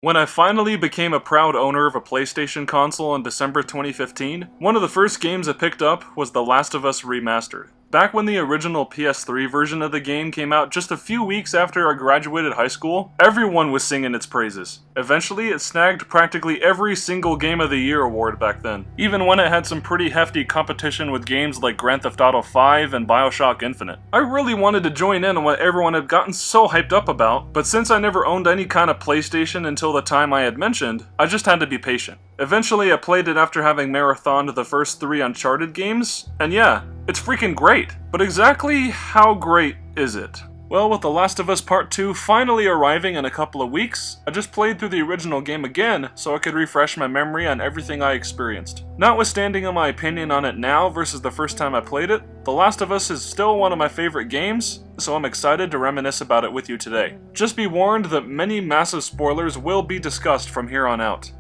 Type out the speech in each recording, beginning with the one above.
When I finally became a proud owner of a PlayStation console in December 2015, one of the first games I picked up was The Last of Us Remastered. Back when the original PS3 version of the game came out just a few weeks after I graduated high school, everyone was singing its praises. Eventually, it snagged practically every single Game of the Year award back then, even when it had some pretty hefty competition with games like Grand Theft Auto 5 and BioShock Infinite. I really wanted to join in on what everyone had gotten so hyped up about, but since I never owned any kind of PlayStation until the time I had mentioned, I just had to be patient. Eventually, I played it after having marathoned the first 3 Uncharted games, and yeah, it's freaking great. But exactly how great is it? Well, with The Last of Us Part 2 finally arriving in a couple of weeks, I just played through the original game again so I could refresh my memory on everything I experienced. Notwithstanding on my opinion on it now versus the first time I played it, The Last of Us is still one of my favorite games, so I'm excited to reminisce about it with you today. Just be warned that many massive spoilers will be discussed from here on out.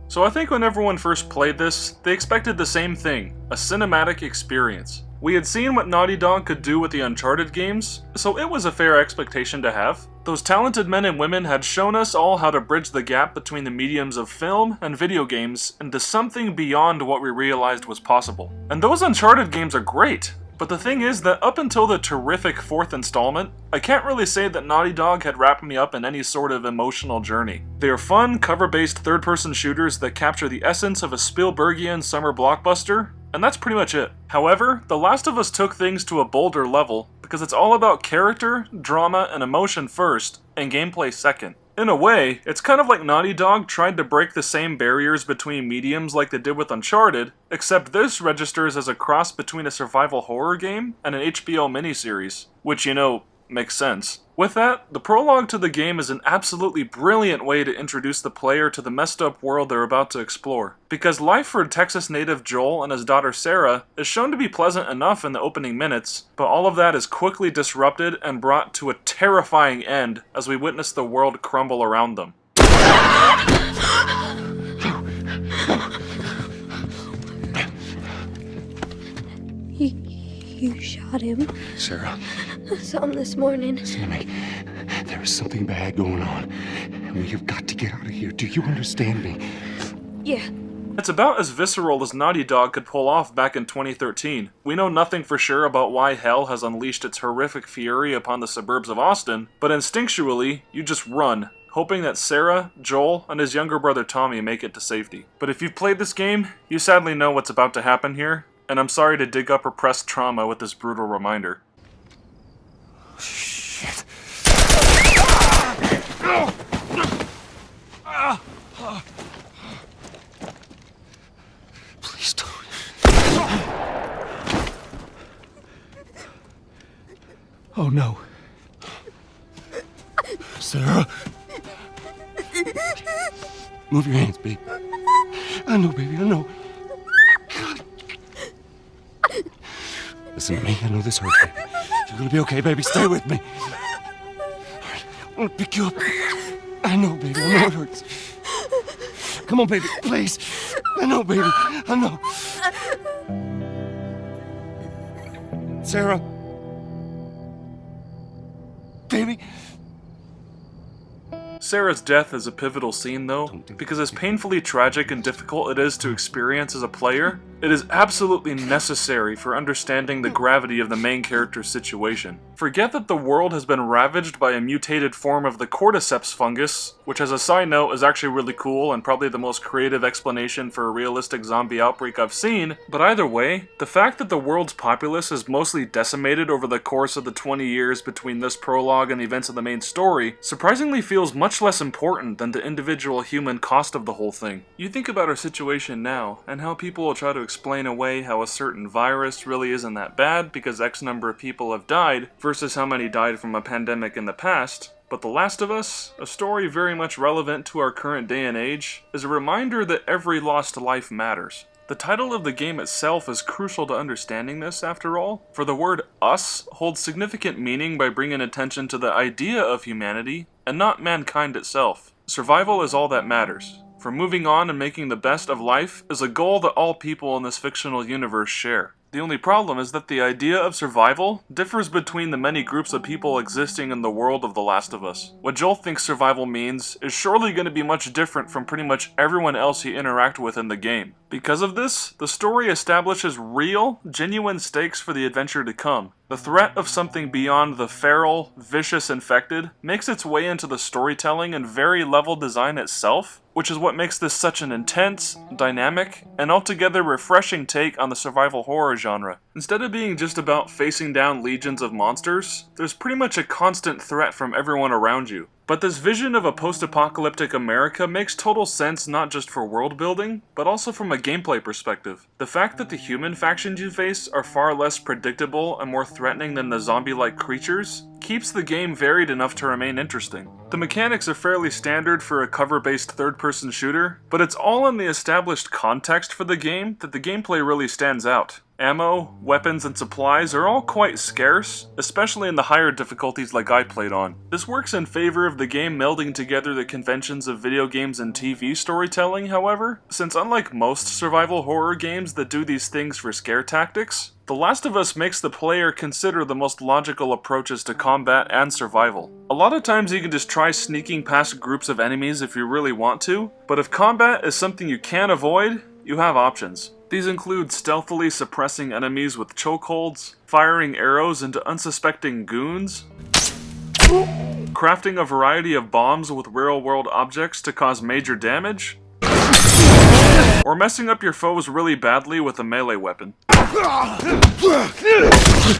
So I think when everyone first played this, they expected the same thing, a cinematic experience. We had seen what Naughty Dog could do with the Uncharted games, so it was a fair expectation to have. Those talented men and women had shown us all how to bridge the gap between the mediums of film and video games into something beyond what we realized was possible. And those Uncharted games are great! But the thing is that up until the terrific 4th installment, I can't really say that Naughty Dog had wrapped me up in any sort of emotional journey. They are fun, cover-based third-person shooters that capture the essence of a Spielbergian summer blockbuster, and that's pretty much it. However, The Last of Us took things to a bolder level, because it's all about character, drama, and emotion first, and gameplay second. In a way, it's kind of like Naughty Dog tried to break the same barriers between mediums like they did with Uncharted, except this registers as a cross between a survival horror game and an HBO miniseries, which, you know, makes sense. With that, the prologue to the game is an absolutely brilliant way to introduce the player to the messed up world they're about to explore. Because life for Texas native Joel and his daughter Sarah is shown to be pleasant enough in the opening minutes, but all of that is quickly disrupted and brought to a terrifying end as we witness the world crumble around them. You shot him. Sarah. I saw him this morning. Listen to me. There is something bad going on. We have got to get out of here. Do you understand me? Yeah. It's about as visceral as Naughty Dog could pull off back in 2013. We know nothing for sure about why hell has unleashed its horrific fury upon the suburbs of Austin, but instinctually, you just run, hoping that Sarah, Joel, and his younger brother Tommy make it to safety. But if you've played this game, you sadly know what's about to happen here, and I'm sorry to dig up repressed trauma with this brutal reminder. Shit. Please don't. Oh no. Sarah. Move your hands, baby. I know, baby, I know. God. Listen to me, I know this hurts, baby. You're gonna be okay, baby. Stay with me. All right, I'm gonna pick you up. I know, baby. I know it hurts. Come on, baby. Please. I know, baby. I know. Sarah. Baby. Sarah's death is a pivotal scene though, because as painfully tragic and difficult it is to experience as a player, it is absolutely necessary for understanding the gravity of the main character's situation. Forget that the world has been ravaged by a mutated form of the cordyceps fungus, which as a side note is actually really cool and probably the most creative explanation for a realistic zombie outbreak I've seen, but either way, the fact that the world's populace is mostly decimated over the course of the 20 years between this prologue and the events of the main story surprisingly feels much less important than the individual human cost of the whole thing. You think about our situation now, and how people will try to explain away how a certain virus really isn't that bad because X number of people have died, versus how many died from a pandemic in the past. But The Last of Us, a story very much relevant to our current day and age, is a reminder that every lost life matters. The title of the game itself is crucial to understanding this, after all, for the word us holds significant meaning by bringing attention to the idea of humanity, and not mankind itself. Survival is all that matters, for moving on and making the best of life is a goal that all people in this fictional universe share. The only problem is that the idea of survival differs between the many groups of people existing in the world of The Last of Us. What Joel thinks survival means is surely going to be much different from pretty much everyone else he interacts with in the game. Because of this, the story establishes real, genuine stakes for the adventure to come. The threat of something beyond the feral, vicious infected makes its way into the storytelling and very level design itself, which is what makes this such an intense, dynamic, and altogether refreshing take on the survival horror genre. Instead of being just about facing down legions of monsters, there's pretty much a constant threat from everyone around you. But this vision of a post-apocalyptic America makes total sense not just for world building, but also from a gameplay perspective. The fact that the human factions you face are far less predictable and more threatening than the zombie-like creatures keeps the game varied enough to remain interesting. The mechanics are fairly standard for a cover-based third-person shooter, but it's all in the established context for the game that the gameplay really stands out. Ammo, weapons, and supplies are all quite scarce, especially in the higher difficulties like I played on. This works in favor of the game melding together the conventions of video games and TV storytelling, however, since unlike most survival horror games that do these things for scare tactics, The Last of Us makes the player consider the most logical approaches to combat and survival. A lot of times you can just try sneaking past groups of enemies if you really want to, but if combat is something you can't avoid, you have options. These include stealthily suppressing enemies with chokeholds, firing arrows into unsuspecting goons, crafting a variety of bombs with real-world objects to cause major damage, or messing up your foes really badly with a melee weapon.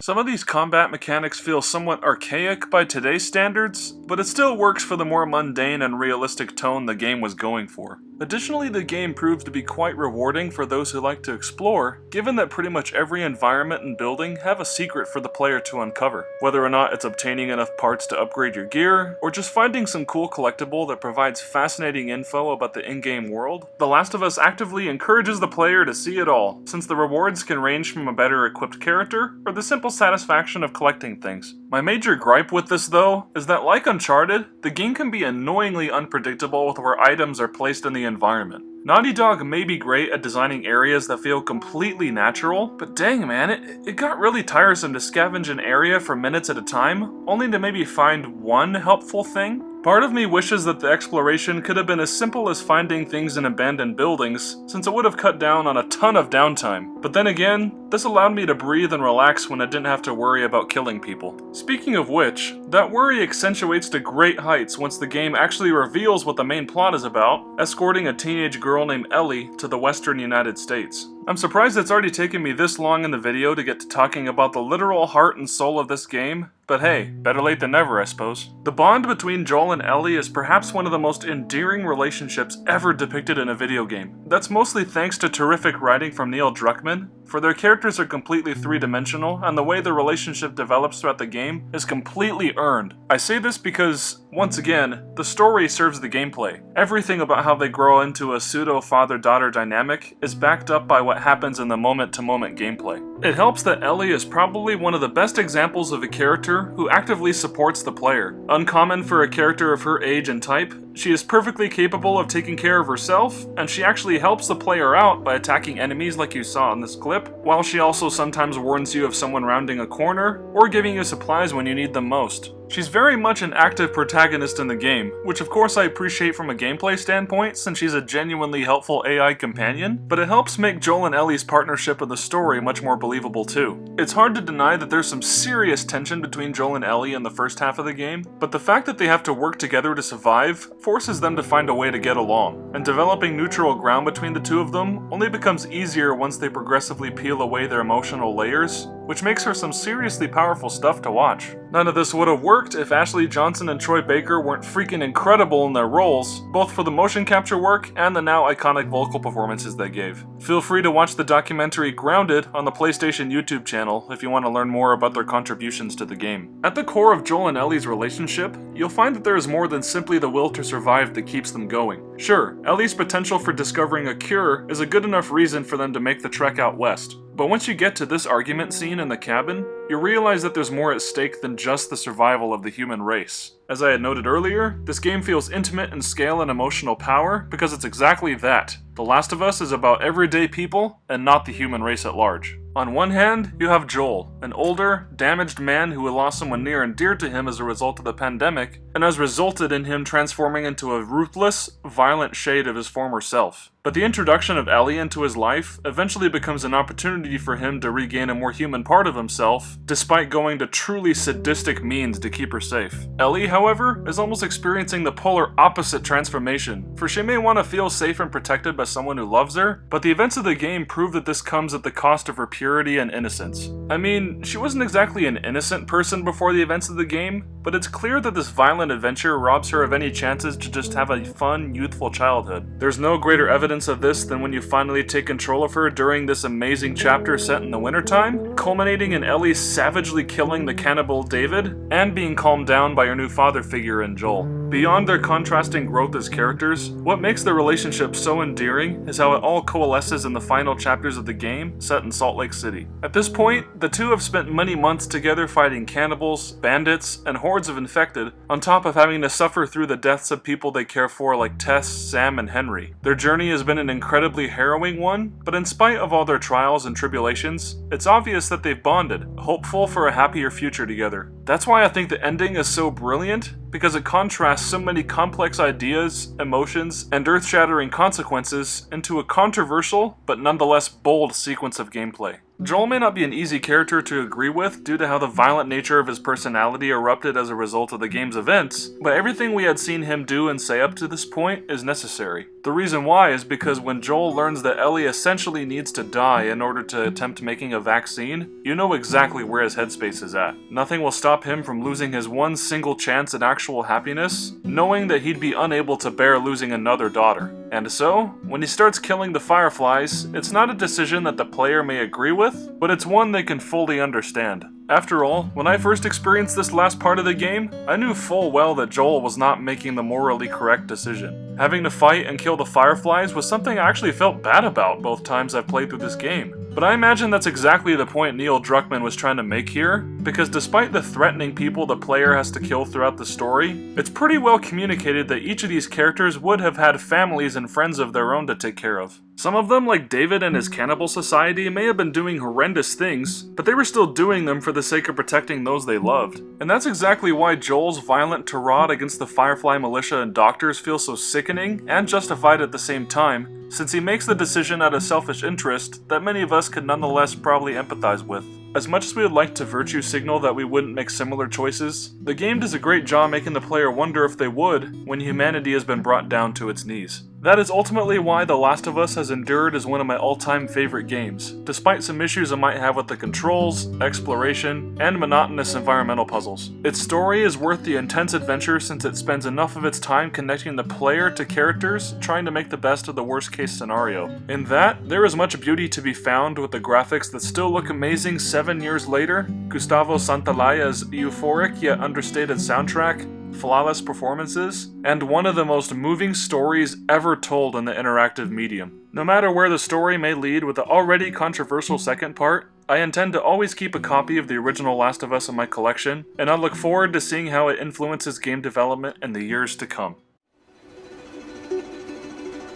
Some of these combat mechanics feel somewhat archaic by today's standards, but it still works for the more mundane and realistic tone the game was going for. Additionally, the game proves to be quite rewarding for those who like to explore, given that pretty much every environment and building have a secret for the player to uncover. Whether or not it's obtaining enough parts to upgrade your gear, or just finding some cool collectible that provides fascinating info about the in-game world, The Last of Us actively encourages the player to see it all, since the rewards can range from a better equipped character, or the simple satisfaction of collecting things. My major gripe with this, though, is that like Uncharted, the game can be annoyingly unpredictable with where items are placed in the environment. Naughty Dog may be great at designing areas that feel completely natural, but dang man, it got really tiresome to scavenge an area for minutes at a time, only to maybe find one helpful thing. Part of me wishes that the exploration could have been as simple as finding things in abandoned buildings, since it would have cut down on a ton of downtime. But then again, this allowed me to breathe and relax when I didn't have to worry about killing people. Speaking of which, that worry accentuates to great heights once the game actually reveals what the main plot is about, escorting a teenage girl named Ellie to the western United States. I'm surprised it's already taken me this long in the video to get to talking about the literal heart and soul of this game, but hey, better late than never, I suppose. The bond between Joel and Ellie is perhaps one of the most endearing relationships ever depicted in a video game. That's mostly thanks to terrific writing from Neil Druckmann, for their characters are completely three-dimensional, and the way the relationship develops throughout the game is completely earned. I say this because, once again, the story serves the gameplay. Everything about how they grow into a pseudo-father-daughter dynamic is backed up by what happens in the moment-to-moment gameplay. It helps that Ellie is probably one of the best examples of a character who actively supports the player. Uncommon for a character of her age and type, she is perfectly capable of taking care of herself, and she actually helps the player out by attacking enemies like you saw in this clip, while she also sometimes warns you of someone rounding a corner, or giving you supplies when you need them most. She's very much an active protagonist in the game, which of course I appreciate from a gameplay standpoint since she's a genuinely helpful AI companion, but it helps make Joel and Ellie's partnership in the story much more believable too. It's hard to deny that there's some serious tension between Joel and Ellie in the first half of the game, but the fact that they have to work together to survive forces them to find a way to get along, and developing neutral ground between the two of them only becomes easier once they progressively peel away their emotional layers, which makes for some seriously powerful stuff to watch. None of this would have worked if Ashley Johnson and Troy Baker weren't freaking incredible in their roles, both for the motion capture work and the now iconic vocal performances they gave. Feel free to watch the documentary Grounded on the PlayStation YouTube channel if you want to learn more about their contributions to the game. At the core of Joel and Ellie's relationship, you'll find that there is more than simply the will to survive that keeps them going. Sure, Ellie's potential for discovering a cure is a good enough reason for them to make the trek out west. But once you get to this argument scene in the cabin, you realize that there's more at stake than just the survival of the human race. As I had noted earlier, this game feels intimate in scale and emotional power because it's exactly that. The Last of Us is about everyday people and not the human race at large. On one hand, you have Joel, an older, damaged man who lost someone near and dear to him as a result of the pandemic, and has resulted in him transforming into a ruthless, violent shade of his former self. But the introduction of Ellie into his life eventually becomes an opportunity for him to regain a more human part of himself, despite going to truly sadistic means to keep her safe. Ellie, however, is almost experiencing the polar opposite transformation, for she may want to feel safe and protected by someone who loves her, but the events of the game prove that this comes at the cost of her purity and innocence. I mean, she wasn't exactly an innocent person before the events of the game, but it's clear that this violent adventure robs her of any chances to just have a fun, youthful childhood. There's no greater evidence of this than when you finally take control of her during this amazing chapter set in the wintertime, culminating in Ellie savagely killing the cannibal David, and being calmed down by her new father figure in Joel. Beyond their contrasting growth as characters, what makes their relationship so endearing is how it all coalesces in the final chapters of the game, set in Salt Lake City. At this point, the two have spent many months together fighting cannibals, bandits, and hordes of infected, on top of having to suffer through the deaths of people they care for like Tess, Sam, and Henry. Their journey has been an incredibly harrowing one, but in spite of all their trials and tribulations, it's obvious that they've bonded, hopeful for a happier future together. That's why I think the ending is so brilliant, because it contrasts so many complex ideas, emotions, and earth-shattering consequences into a controversial, but nonetheless bold sequence of gameplay. Joel may not be an easy character to agree with due to how the violent nature of his personality erupted as a result of the game's events, but everything we had seen him do and say up to this point is necessary. The reason why is because when Joel learns that Ellie essentially needs to die in order to attempt making a vaccine, you know exactly where his headspace is at. Nothing will stop him from losing his one single chance at actual happiness, knowing that he'd be unable to bear losing another daughter. And so, when he starts killing the Fireflies, it's not a decision that the player may agree with, but it's one they can fully understand. After all, when I first experienced this last part of the game, I knew full well that Joel was not making the morally correct decision. Having to fight and kill the Fireflies was something I actually felt bad about both times I've played through this game. But I imagine that's exactly the point Neil Druckmann was trying to make here, because despite the threatening people the player has to kill throughout the story, it's pretty well communicated that each of these characters would have had families and friends of their own to take care of. Some of them, like David and his cannibal society, may have been doing horrendous things, but they were still doing them for the sake of protecting those they loved. And that's exactly why Joel's violent tirade against the Firefly militia and doctors feels so sickening and justified at the same time, since he makes the decision out of selfish interest that many of us could nonetheless probably empathize with. As much as we would like to virtue signal that we wouldn't make similar choices, the game does a great job making the player wonder if they would when humanity has been brought down to its knees. That is ultimately why The Last of Us has endured as one of my all-time favorite games, despite some issues I might have with the controls, exploration, and monotonous environmental puzzles. Its story is worth the intense adventure since it spends enough of its time connecting the player to characters trying to make the best of the worst-case scenario. In that, there is much beauty to be found with the graphics that still look amazing 7 years later, Gustavo Santalaya's euphoric yet understated soundtrack, flawless performances, and one of the most moving stories ever told in the interactive medium. No matter where the story may lead with the already controversial second part, I intend to always keep a copy of the original Last of Us in my collection, and I look forward to seeing how it influences game development in the years to come.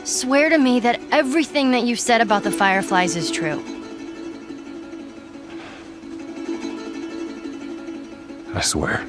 Swear to me that everything that you said about the Fireflies is true. I swear.